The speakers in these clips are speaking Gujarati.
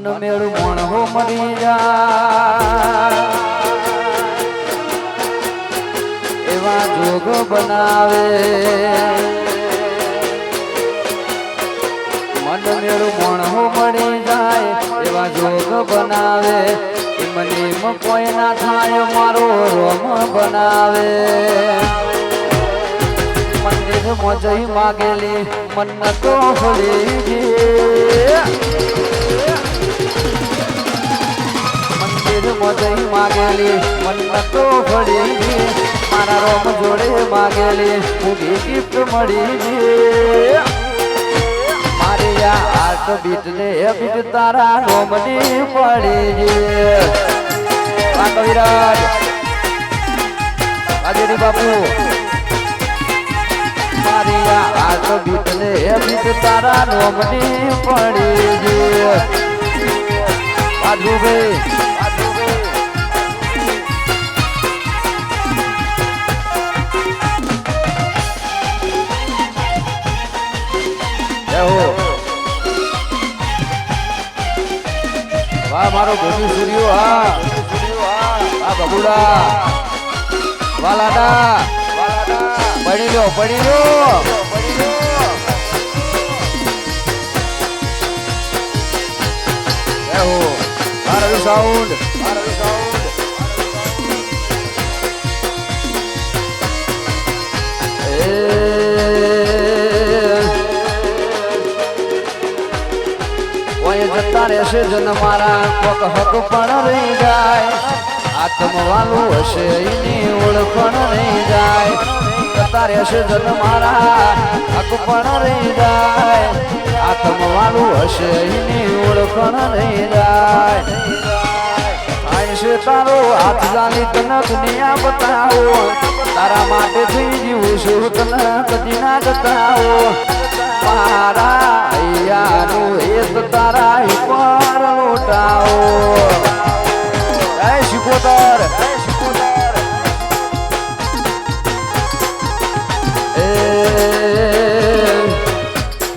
મન મેળું મોણહો મરી જાય એવા જોગ બનાવે મન મેળું મોણહો મળી જાય એવા જોગ બનાવે મને કોઈ ના થાય મારો રોમ બનાવે મંદિર મોજઈ માગેલી મન્નતો ફળી ગઈ મંદિર મોજઈ માગેલી મન્નતો ફળી ગઈ મારા રોમ જોડે માગેલી મૂકી ગિફ્ટ મળી ગઈ મારી આ હાર્ટ બીટ ને બીટ તારા રોમની પડી ગઈ કવિરાજ રાજેરી બાપુ મારી આ હાર્ટ બીટ ને બીટ તારા રોમની પડી ગઈ ભાઈ વાહ મારો ગોપી સૂર્યો હા બબુડા વાલાડા પડી લો રવિ સાઉન્ડ જતા રહેશે જન મારા કોક હક પણ રહી જાય આત્મવાલું હશે એની ઓળખણ રહી જાય જતા રહેશે જન મારા હક પણ રહી જાય આત્મવાલું હશે એની ઓળખણ રહી જાય છે તારો હાથ જાણી તને દુનિયા બતાવો તારા માટે થઈ જીવું છું તને કદી ના જતાવો મારા હૈયાનું એક તારા ઉપર લોટાવો જય શિકોતર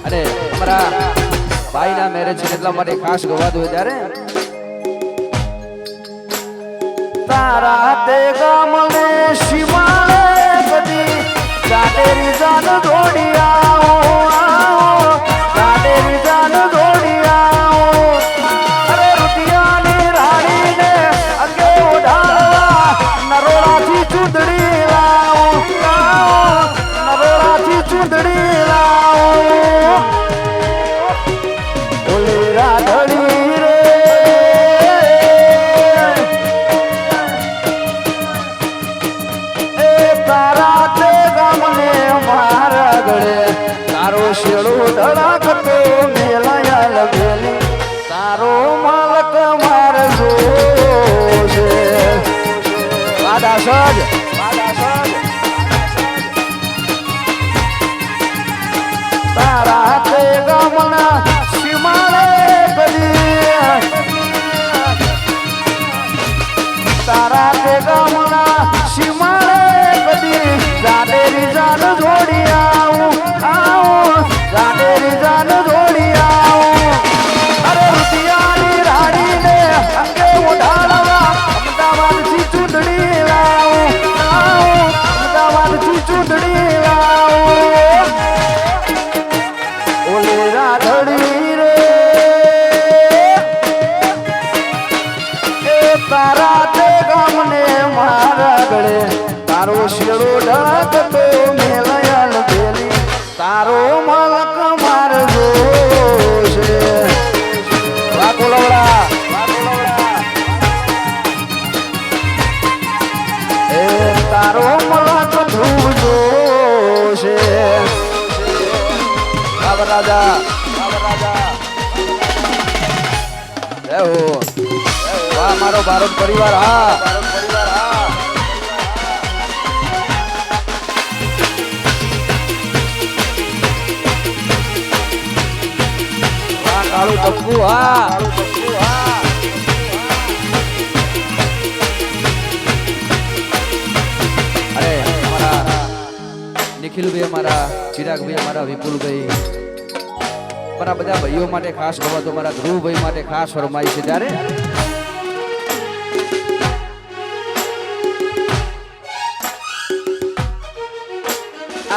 અરે અમારા ભાઈના મેરેજ છે એટલા માટે ખાસ ગવા દો ત્યારે તારા તે ગામને શિવાળે કદી કાટેરી જાન દોડી આવો કાટેરી જાન દોડી આવો અરે રૂપિયાની રાણીને અંગે ઓઢાડવા નરોડાથી ચૂંદડી લાવો નરોડાથી ચૂંદડી લાવો ઓલી રાધડી શેડો ધડાકતો મેલાયા લગેલી તારો માલક મારજો છે વાદા સજ તારા તે ગામના સીમાડે કદી તારા તે ગામના સીમાડે કદી જાડેરી જાન જોડી આવું જાડેરી જાન દોડી આવો અરે રૂપિયાની રાણીને અંગે ઓઢાડવા અમદાવાદથી ચૂંટણી લાવો અમદાવાદથી ચૂંટણી લાવો ઓલી રાધડી રે એ તારા તે ગામને મારા ગળે તારો શેડો ઢાકતો મેલયા લગેલી તારો માલક મારજો છે વાકોલવડા એ તારો માલક ધૂજો છે રાજા વાહ મારો ભારત પરિવાર હા કાળું ટપ્પુ હા અરે અમારા નિખિલભાઈ અમારા ચિરાગભાઈ અમારા વિપુલભાઈ મારા બધા ભાઈઓ માટે ખાસ ગવા તો મારા ધ્રુવભાઈ માટે ખાસ ફરમાઈ છે ત્યારે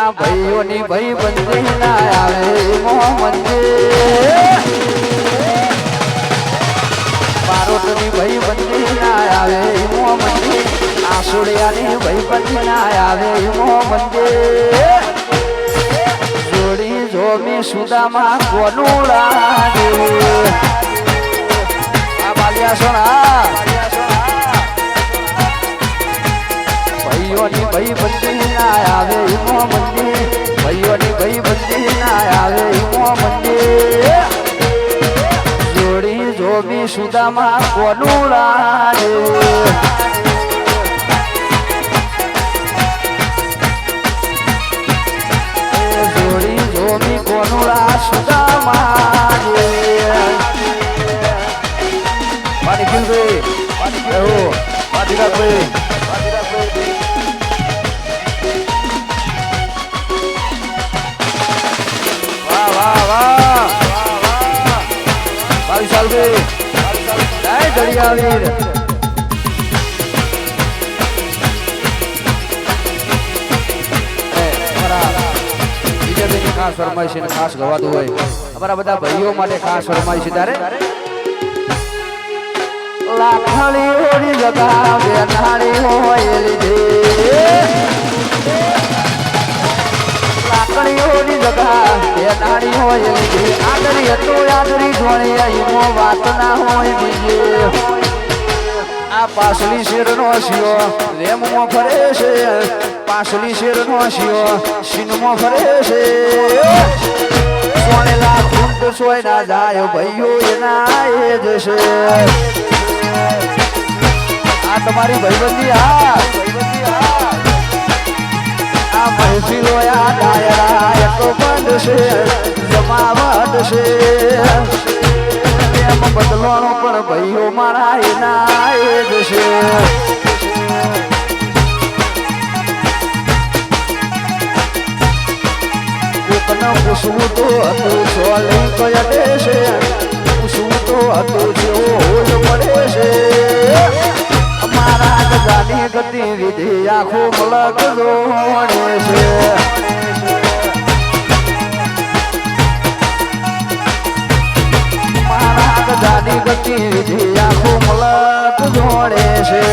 આ ભાઈઓની ભાઈ બંધી ના આવે મોહમ્મદ બારોટની ભાઈ બંધી ના આવે મોહમ્મદ આસુડિયાની ભાઈ બંધી ના આવે મોહમ્મદ જોડી જોમી સુદામાં કોનું લાગે આ બાલિયા સોના ભાઈઓની ભાઈ બંધી ના આવે મોહમ્મદ ભાઈઓની ભાઈ બંધી ના આવે મોહમ્મદ જોડી જોમી સુદામાં કોનું લાગે કોનુડા સુદામાં પાણી કિલવે પાણી કેવો પાણી રાખવે વાહ વાહ વાહ 22 સાલ કે જય દરિયાવીર ખાસ ફરમાઈશ ને ખાસ ગવાતું હોય અમારા બધા ભાઈઓ માટે ખાસ ફરમાઈશ ત્યારે લાખણી ઓરી જગા બેનાળી હોય લીધે લાખણી ઓરી જગા બેનાળી હોય લીધે આદરી હતો આદરી જોણી અહીંમો વાત ના હોય બીજે આ પાસલી શેરનો શિયો રેમમાં ફરે છે પાસલી શેરનો શિયો સિનમાં ફરે છે સોનેલા કુંડ સોય ના જાય ભાઈઓ એના એ જશે આ તમારી ભાઈબંધી આ મહેફિલો આ ડાયરા એક બંધ છે જમાવટ છે એમ બદલવાનો પણ ભાઈઓ મારા એના એ જશે પૂછવું તો હતું સોલી કયા દેશે પૂછવું તો હતું જેવો હોજ પડે છે અમારા ગજાની ગતિવિધિ આખો મલક જોડે છે મારા ગજાની ગતિવિધિ આખો મલક જોડે છે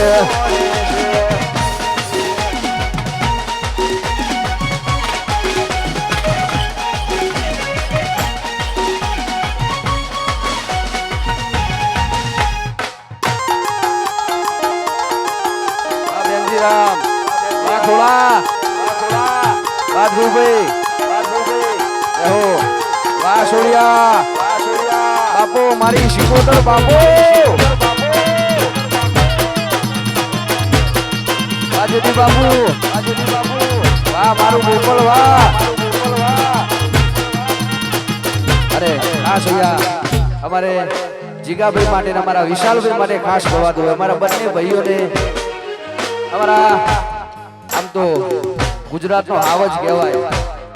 થોડા વાત રૂપે વાહ સોડિયા બાપો મારી શિકોતર બાપો બાજુથી બાપુ વાહ મારું ગોપાલ વાહ અરે હા સોડિયા અમારે જીગાભાઈ માટે અમારા વિશાલભાઈ માટે ખાસ ગવાતું હોય અમારા બંને ભાઈઓને અમારા આમ તો ગુજરાતનો હાવજ કહેવાય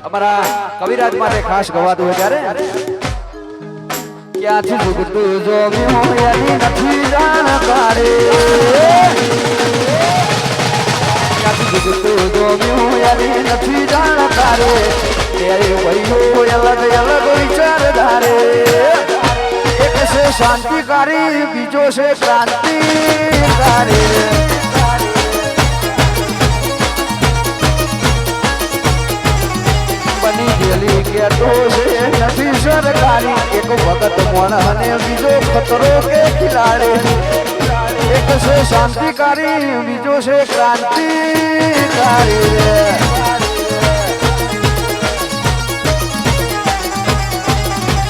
અમારા કવિરાજ માટે ખાસ ગવાતું હોય ત્યારે ક્યાંથી જુગતું જોમ્યું એની નથી જાણકારે ક્યાંથી જુગતું જોમ્યું એની નથી જાણકારે ત્યારે ભાઈઓ અલગ અલગ વિચાર ધારે એક છે શાંતિકારી બીજો છે ક્રાંતિકારી બની ગયેલી કેતો છે નથી સરકારી એક ભગત મોણ અને બીજો ખતરો કે ખિલાડી એક છે શાંતિકારી બીજો છે ક્રાંતિકારી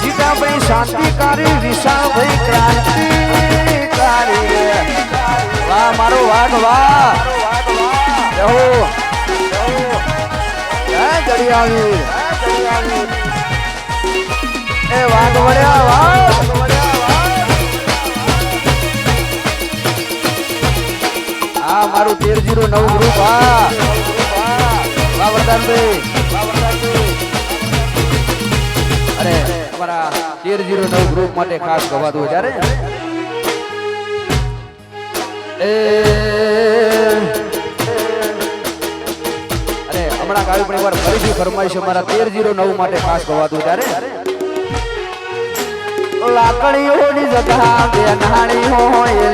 જીગાભાઈ શાંતિકારી વિશાલભાઈ ક્રાંતિકારી વાહ મારો વાઘ વાહ દરિયાવીર એ વાઘ વળ્યા વાઘ આ મારું 1309 ગ્રુપ વાહ વરદાનભાઈ અરે અમારા 1309 ગ્રુપ માટે ખાસ ગવાતું ત્યારે અરે હમણાં ગાયું પણ એકવાર ફરીથી ફરમાઈશ અમારા 1309 માટે ખાસ ગવાતું ત્યારે લાકડીઓની જગા બે નાણી હોય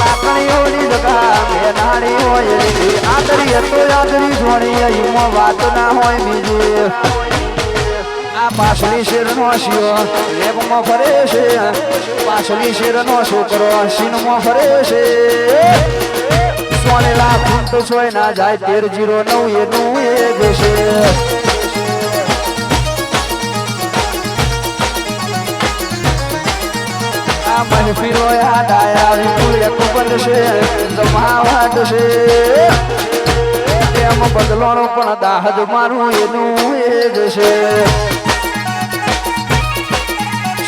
લાકડીઓની જગા બે નાણી હોય આદરી હતો આદરી જોણી એમાં વાત ના હોય બીજી આ પાછલી શેરનો શિયો લેબમાં ફરે છે પાછલી શેરનો છોકરો સીનમાં ફરે છે સોનેલા ફૂટ સોય ના જાય 1309 એનું એ જશે મહેફિલો યાદ આયા વિપુલ એક બનશે જમાવટ છે એમ બદલોનો પણ દાહજ મારું એનું એ જશે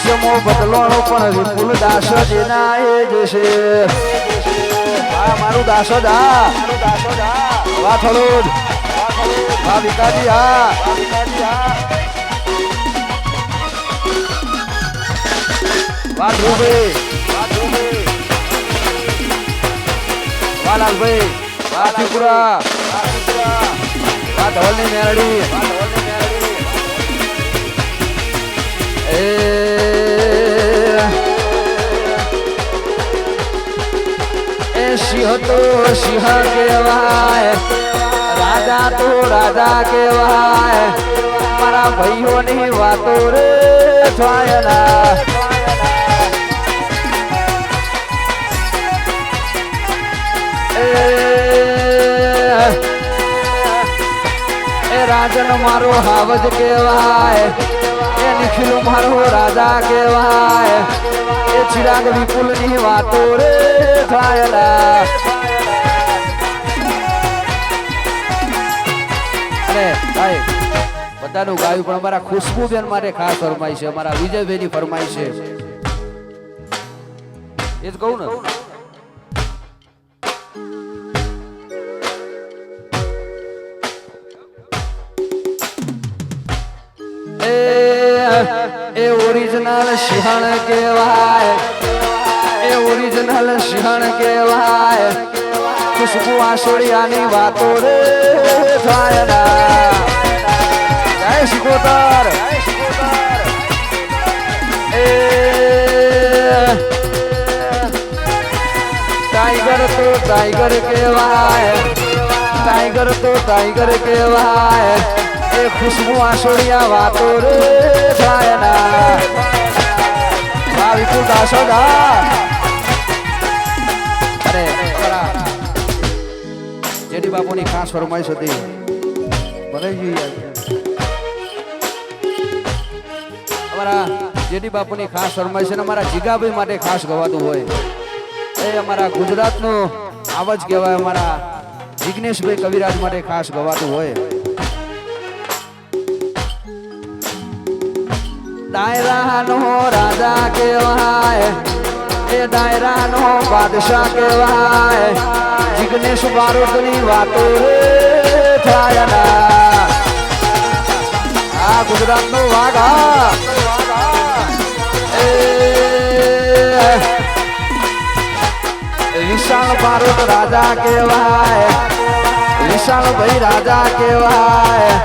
સમો બદલોનો પણ વિપુલ દાસ જેના એ જશે આ મારું દાસ જ આ વાહ થોડું વાહ વિકાજી હા વાહ ધ્રુવભાઈ વાહ લાલભાઈ વાહ ત્રિપુરા વાહ ધવલની મેરડી એ સિંહ તો સિંહ કહેવાય રાજા તો રાજા કહેવાય મારા ભાઈઓની વાતો રે છાયલા એ રાજન મારો હાવજ કહેવાય એ નિખિલ મારો રાજા કહેવાય એ ચિરાગ વિપુલ ની વાતો રે થાયલા અરે ભાઈ બધાનું ગાયું પણ અમારા ખુશ્બુબેન માટે ખાસ ફરમાઈ છે અમારા વિજયભાઈ ની ફરમાઈ છે એ જ કહું ને એ ઓરિજિનલ સિંહણ કહેવાય એ ઓરિજિનલ સિંહણ કહેવાય ખુશ્બુ આસોડિયાની વાતો રે થાયલા જય શિકોતર એ ટાઈગર તો ટાઈગર કહેવાય ટાઈગર તો ટાઈગર કહેવાય એ ખુશ્બુ આસોડિયા વાતો રે થાયલા વાહ વિપુલ દાસોદા અરે જેડી બાપુની ખાસ ફરમાઈશ હતી ભલે અમારા જેડી બાપુની ખાસ ફરમાઈશ અને અમારા જીગાભાઈ માટે ખાસ ગવાતું હોય એ અમારા ગુજરાતનો આવાજ કહેવાય અમારા જિગ્નેશભાઈ કવિરાજ માટે ખાસ ગવાતું હોય દાયરાનો રાજા કહેવાય એ દાયરાનો બાદશાહ કહેવાય જિગ્નેશ બારોટની વાતો રે થાયલા આ ગુજરાતનો વાઘા એ વિશાળ બારોટ રાજા કહેવાય વિશાળ ભાઈ રાજા કહેવાય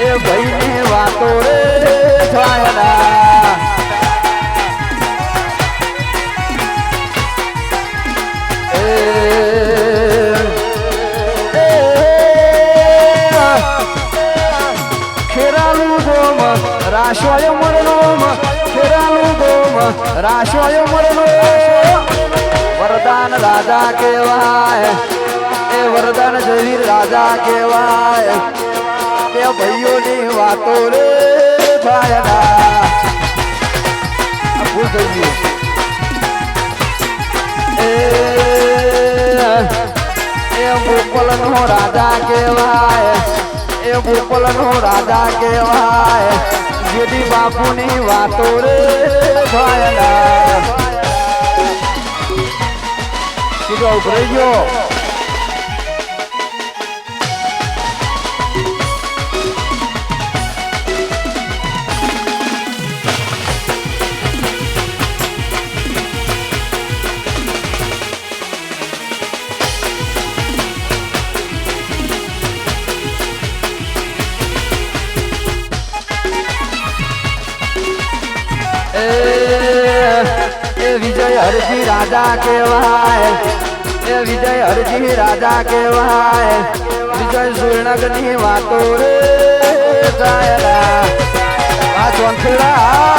એ ભાઈની વાતો રે થાયલા ખેરાલું ગોમ રાશોય મરનો ખેરાલું ગોમ રાશોય મરનો વરદાન રાજા કહેવાય એ વરદાન જવીર રાજા કહેવાય બે ભાઈઓની વાતો રે થાયલા ભૂલ થઈ ગયું એ ગોકુલનો રાજા કહેવાય એ ગોકુલનો રાજા કહેવાય જેડી બાપુની વાતો રે થાયલા કીધું ઉભરાઈ ગયો એ વિજય હરજી રાજા કહેવાય એ વિજય હરજી રાજા કહેવાય વિજય સુરનગની વાતો રે જાયરા આ ચોંથેડા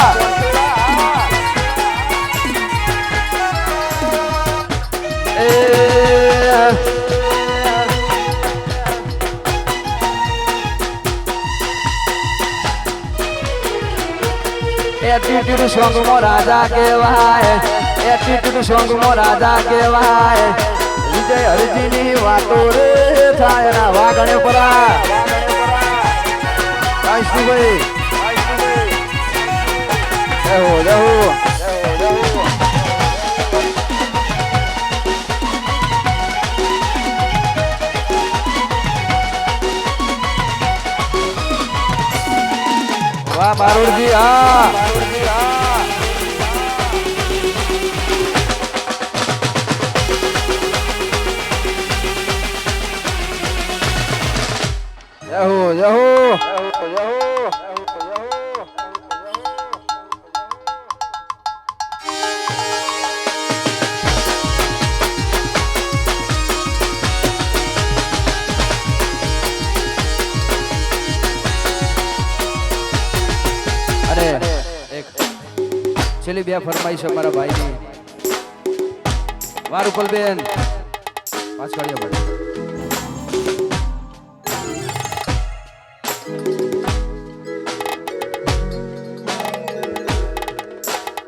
એટીટ્યુડ સોંગ મો રાજા કહેવાય એટીટ્યુડ સોંગ મો રાજા કહેવાય વિજય હરજી ની વાતો રે થાય ના વાગણે પરા ભાઈ જહો વાહ બારુડજી હા જહો છેલ્લી બે ફરમાઈશ અમારા ભાઈની વાર ઉપલબેન પાછળિયા ભાઈ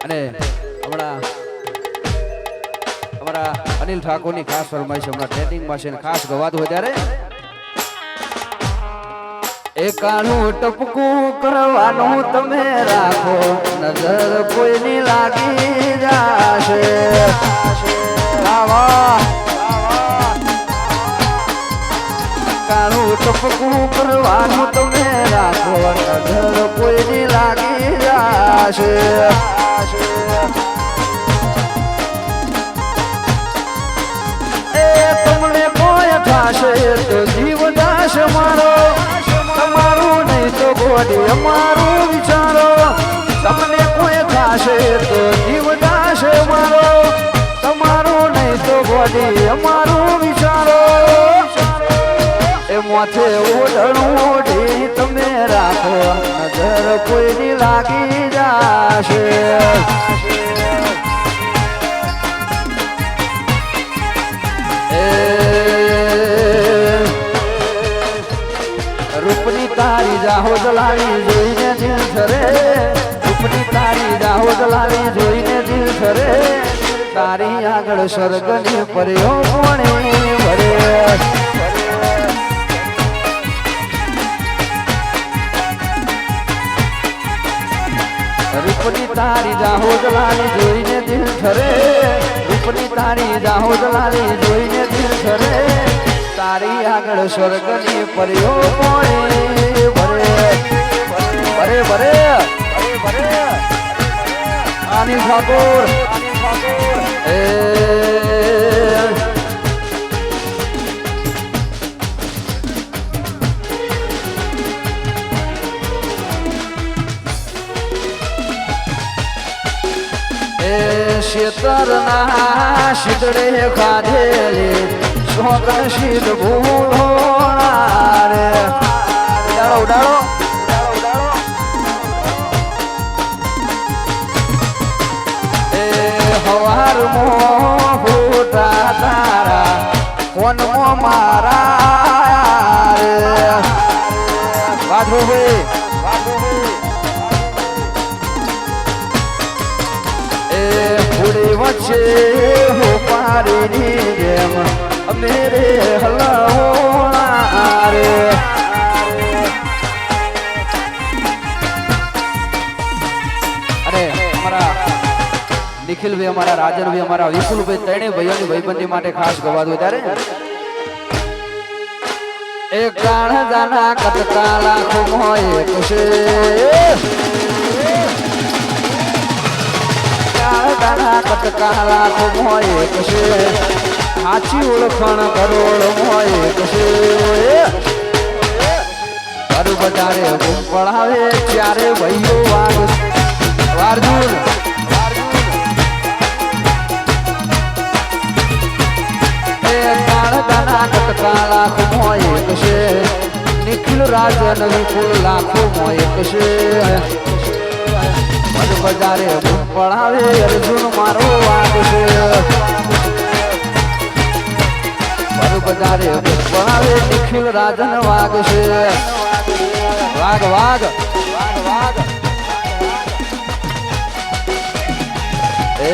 અને હમણાં અમારા અનિલ ઠાકોરની ખાસ ફરમાઈશ હમણાં ટ્રેનિંગમાં છે ખાસ ગવાતું હોય ત્યારે એકાનું ટપકું કરવાનું તમે રાખો નજર કોઈની લાગી જાશે કાળું ટપકું કરવાનું તમે રાખો નજર કોઈની લાગી જાશે એ તમને કોઈ થશે તો જીવ દાશ મારો તમારું નહીં તો ગોડી અમારું વિચારો તમને કોઈ થશે તો જીવ દાશે મારો તમારું નહીં તો ગોડી અમારું વિચારો એ માથે ઓઢણું ઓઢી તમે રાખો નજર કોઈની લાગી જાશે રૂપની તારી જાહો જલાવી જોઈને દિલ થરે રૂપની તારી જાહો જલાવી જોઈને દિલ થરે તારી આગળ સ્વર્ગની પર્યો કોણે ભરે રૂપની તારી જાહો જલાવી જોઈને દિલ થરે રૂપની તારી જાહો જલાવી જોઈને દિલ થરે તારી આગળ સ્વર્ગની પર્યો કોણે ભરે ભરે ભરે ભરે અનિલ ઠાકોર શેતરના શીતળે ખાધેલી શોકર શીત ભૂલોણા રે ઉડાડો ઉડાડો એ હવાર મો ફૂટા તારા કોન મો મારા રે વાઘો ભાઈ વચ્ચે હો પારીની જેમ મેરે હલાવોણા રે અરે અમારા નિખિલભાઈ અમારા રાજનભાઈ અમારા વિપુલભાઈ ત્રણેય ભાઈઓની ભાઈબંધી માટે ખાસ ગવાતું ત્યારે એક કાણ જાના કટકા લાખો મોય કુશે દાણા કટકા લાખ મોય કશે સાચી ઓળખણ કરોડ મોય કશે હર બજારે પડાવે ત્યારે ભાઈઓ વાગ વાર્જુન એ કાળદાના કટકા લાખો એક છે નિખિલ રાજન વિપુલ લાખો એક છે બજારે પડાવે અર્જુન મારો વાગ છે બજારે પડાવે નિખિલ રાજન વાગ છે વાગ વાગ વાગ એ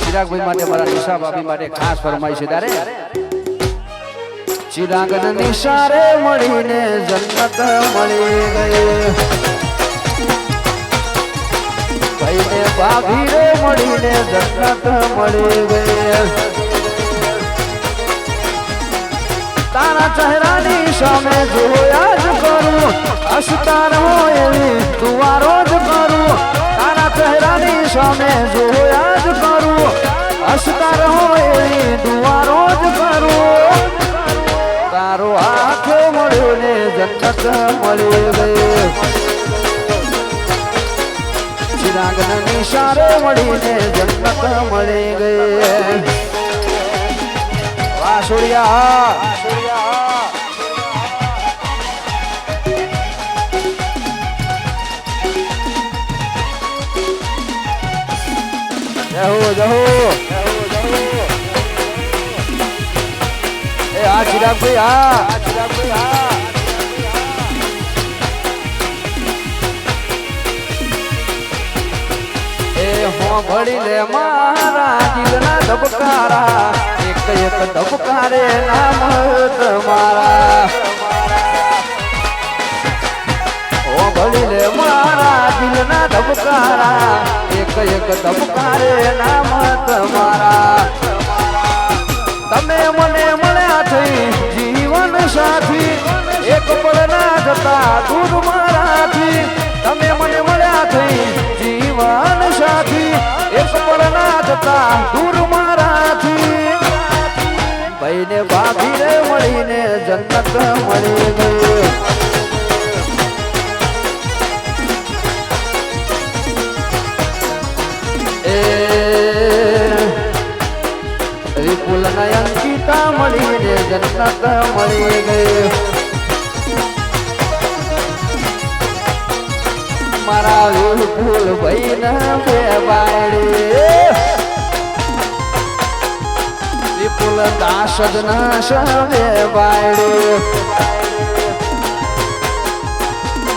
ચિરાગભાઈ માટે મારા નિશા ભાભી માટે ખાસ ફરમાઈ છે તારે ચિરાગ નિશારે મળીને જન્નત મળી ગઈ ભાઈ ને ભાભી રે મળીને જન્નત મળી ગઈ તારા ચહેરાની સામે જોયા જ કરું હસતા રહો એવી દુઆરો જ કરું તારા ચહેરાની સામે જોયા જ કરું હસતા રહો એવી દુઆરો જ કરું તારો હાથ મળ્યો ને જન્નત મળી ગઈ ચિરાગ નિશારે મળીને જન્નત મળી ગઈ વાહ સૂર્યા જહો એ આ ચિરાગભાઈ એ હો ભળી લે મારા દિલના ધબકારા એક એક ધબકારે નામ તમારા હો ભળી લે મારા દિલના ધબકારા એક એક ધબકારે નામ તમારા તમે મને મળ્યા થઈ જીવન સાથી એક પળ ના જતા દૂર મારાથી તમે મને મળ્યા થઈ જીવન સાથી એક પળ ના જતા દૂર મારાથી ભાઈ ને ભાભી રે મળીને જન્નત મળી ગઈ વિપુલ અંકિતા મળીને જન્નત મળી ગઈ મારા વિપુલ ભાઈ ને બે બાયડી વિપુલ દાસ જ ના બે બાયડી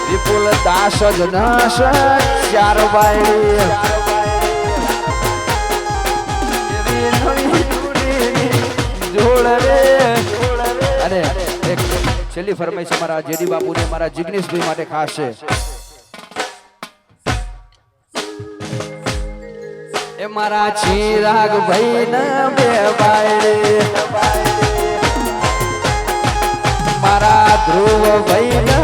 વિપુલ દાસ જ ના ચાર બાયડી અને એક છેલ્લી ફરમાઈશ મારા જેડી બાપુ ને મારા જિગ્નેશભાઈ માટે ખાસ છે એ મારા ચિરાગ ભાઈ ને બે બાયડી મારા ધ્રુવ ભાઈ ને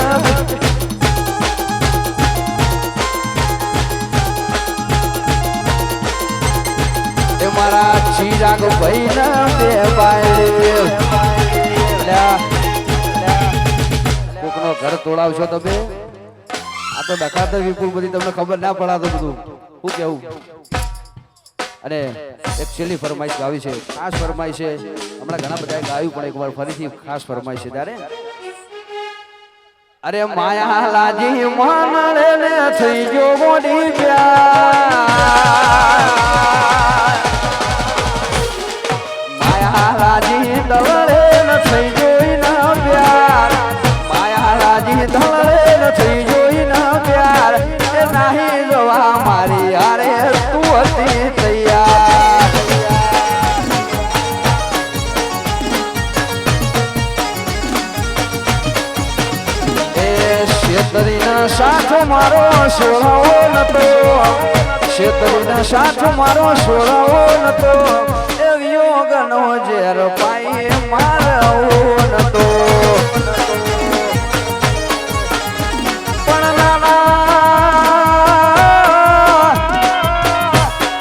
મારા ચિરાગ ભાઈ ના બે બાયડી કોકનો ઘર તોડાવશો તમે આ તો ડકાતો વિપુલ બધી તમને ખબર ના પડાતો બધું શું કેવું અને એક છેલ્લી ફરમાઈશ ગાવી છે ખાસ ફરમાઈશ છે હમણાં ઘણા બધા ગાયું પણ એકવાર ફરીથી ખાસ ફરમાઈશ છે ત્યારે અરે માયા લાજી માનડે ને થઈ ગયો મોડી પ્યાર રાજી દળે ન થઈ જોઈ ના પ્યાર માયા રાજી દળે ન થઈ જોઈ ના પ્યાર એ નાહી જોવા મારી યારે તું હતી તૈયાર એ શેતરીના સાથ મારો સોળાવો નતો શેતરીના સાથ મારો સોળાવો નતો યોગનો ઝેર પાઈ મારવો નતો પણ નાના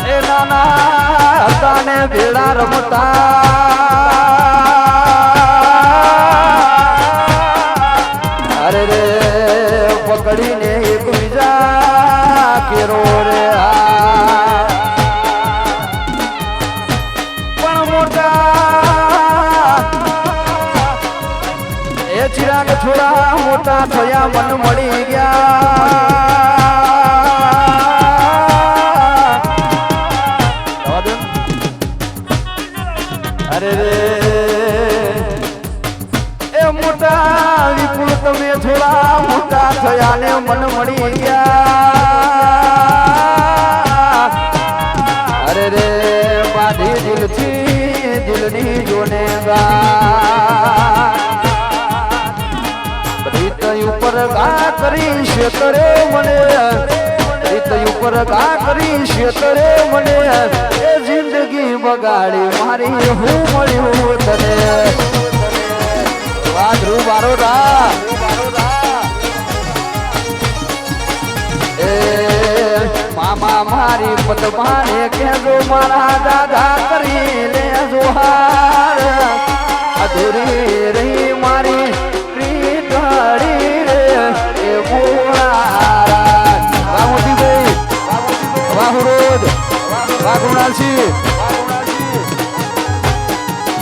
એ નાના તાને ભેળા રમતા એક બીજા કેરો રે પણ મોટા એ ચિરાગ થોડા મોટા થયા મન મળી ગયા અરે રે એ મોટા વિપુલ તમે થોડા મોટા થયા ને મન મળી ગયા અરે રે બાધી દિલથી દિલની જોને રીત ઉપર ગા કરી શેતરે મને રીત ઉપર ગા કરી શેતરે મને એ જિંદગી બગાડી મારી હું મળ્યું તને વાદરૂ બારોડા એ મામા મારી પદમાને કહેજો મારા દાદા કરી લે જોહાર અધૂરી રહી મારી પ્રીતડી રે એ બોળા વામુદીભાઈ વાહુરોદ વાઘુણાલસી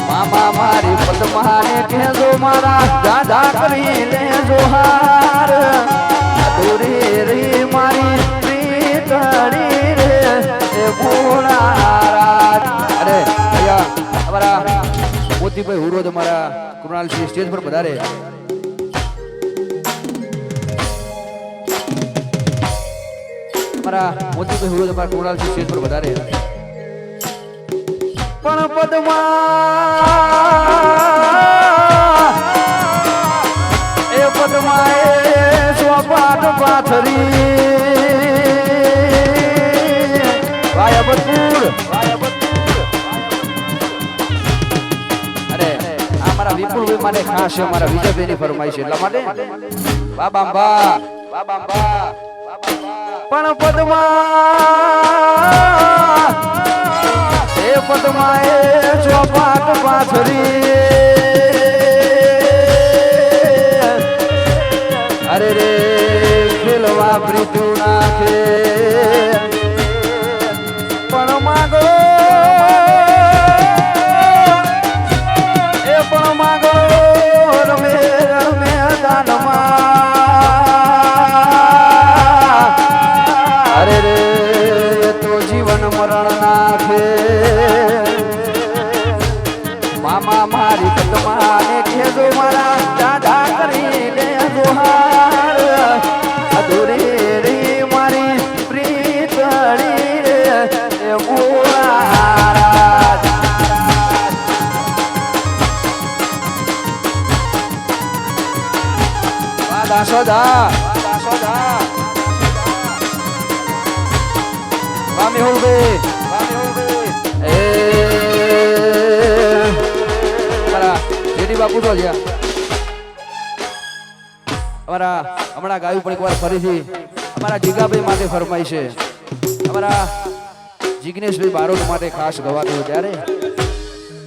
મામા મારી પદમાને કહેજો મારા દાદા કરી લે જોહાર અધૂરી રહી મારી પ્રીતડી રે એ બોળા અરે ભૈયા અમારા મોતીભાઈ હુરોદ અમારા કૃણાલસિંહ સ્ટેજ પર પધારે અમારા મોતીભાઈ હુરોદ અમારા કૃણાલસિંહ સ્ટેજ પર પધારે પણ પદમા એ સ્વપાટ પાથરી વાયબતપુર અરે અમારા વિપુલભાઈ માટે ખાસ છે અમારા વિજયભાઈની ફરમાઈશ એટલા માટે બાબાંબા પણ પદમા એ ચોપાટ પાથરી અરે રે ખેલવા પ્રીતું નાખે પણ માગો એ પણ માગો રમે રમે દાનમાં અરે રે તો જીવન મરણ નાખે મામા મારી પદમાને કહેજો મારા દાદા કરી લે જોહાર અધૂરી રી મારી પ્રીતડી રે એ બોળા વાદા સોદા વામી હોલવે એ મારા જેડી બાપુ તો જ્યાં અમારા હમણાં ગાયું પણ એકવાર ફરીથી અમારા જીગાભાઈ માટે ફરમાઈ છે અમારા જિગ્નેશભાઈ બારોટ માટે ખાસ ગવાતું ત્યારે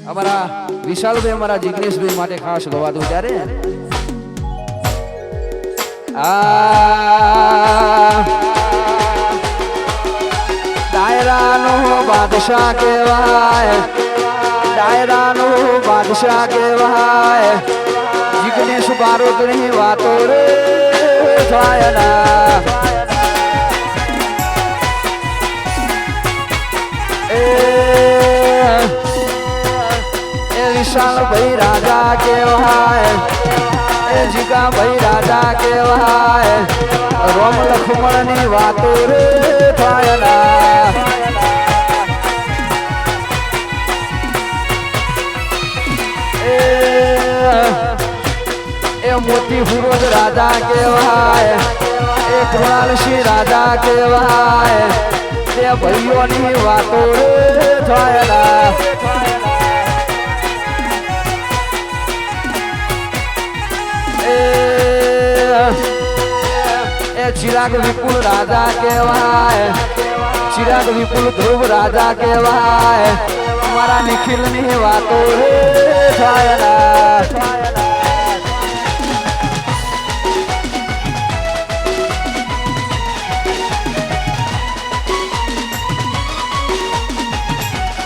અમારા વિશાલભાઈ અમારા જિગ્નેશભાઈ માટે ખાસ ગવાતું ત્યારે ડાયરાનો બાદશાહ કહેવાય ડાયરાનો બાદશાહ કહેવાય જિગ્નેશ બારોટની વાતો રે થાયના એ વિશાલ ભાઈ રાજા કહેવાય એ જીગા ભાઈ રાજા કહેવાય રોમ લક્ષ્મણની વાતો રે થાયના એ મોતી હુરોદ રાજા કહેવાય એ કૃણાલસિંહ રાજા કહેવાય તે ભાઈઓની વાતો રે થાયના એ ચિરાગ વિપુલ રાજા કહેવાય ચિરાગ વિપુલ ધ્રુવ રાજા કહેવાય મારા નિખિલની વાતો રે થાયના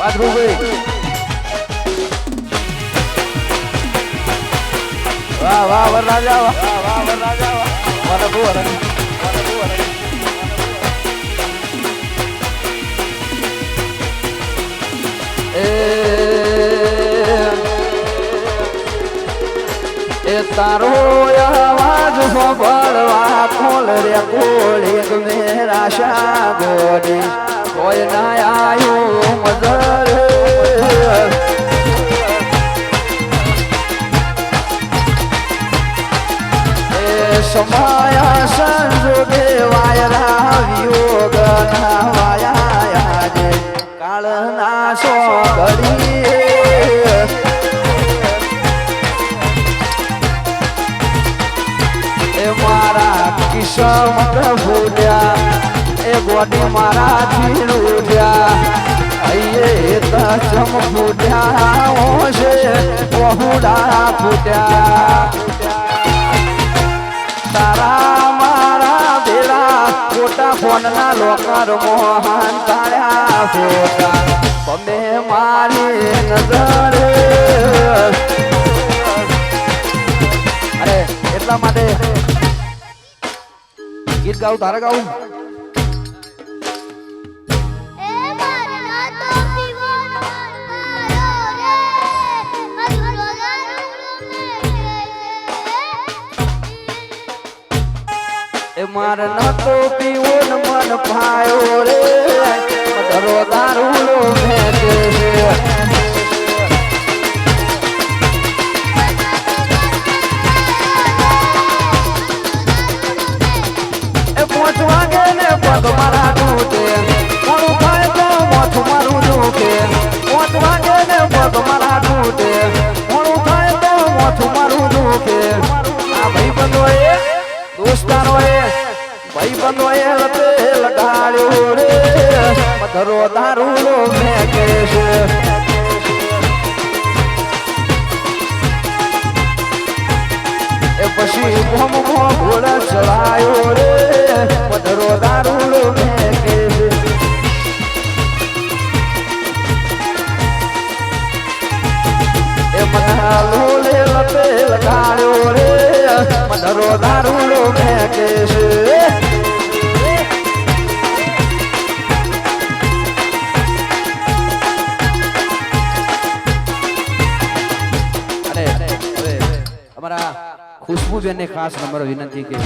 બાદરૂભાઈ વાહ વાહ વરરાજા વાહ વરરાજા વાહ એ તારો આવાજ સાંભળવા ખોલ રે કોળી મેરા શા ગોડી કોઈ ના આયો મદર એ સમાયા સંજોગે વાયરા વિયોગ ના વાયા જે કાળ ના સો ઘડી મારા કિસ્મત ભૂલ્યા એ ગોડી મારા ધીરુડ્યા અયે તચમ ફૂટ્યા ઓશે બહુડા ફૂટ્યા તારા મારા બેલા ખોટા ફોનના લોકર મોહન તાળ્યા ફોટા તમે મારી નજર અરે એટલા માટે ગીત ગાઉં તારે ગાઉં એ માર નતો પીવો ને મન પાયો રે મધરો દારૂલો ફેંકે છે પગ મારા તૂટે મોડું થાય તો મોઠું મારું દુખે મોત વાગે ને પગ મારા તૂટે મોડું થાય તો મોઠું મારું દુખે આ ભાઈ બંધો એ દોસ્તારો એ ભાઈ બંધો એ લતે લગાડ્યો રે મધરો દારૂલો ફેંકે છે એ પછી ભોમ ઘોડા ચડાયો રે મધરો દારૂલો ફેંકે છે એ મધાલો લે લપે લગાડ્યો રે મધરો દારૂલો ફેંકે છે અમારા ખુશ્બુબેન ને ખાસ નંબર વિનંતી કે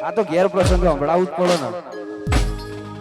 આ તો ઘેર પ્રસંગ સંભળાવું જ પડે ને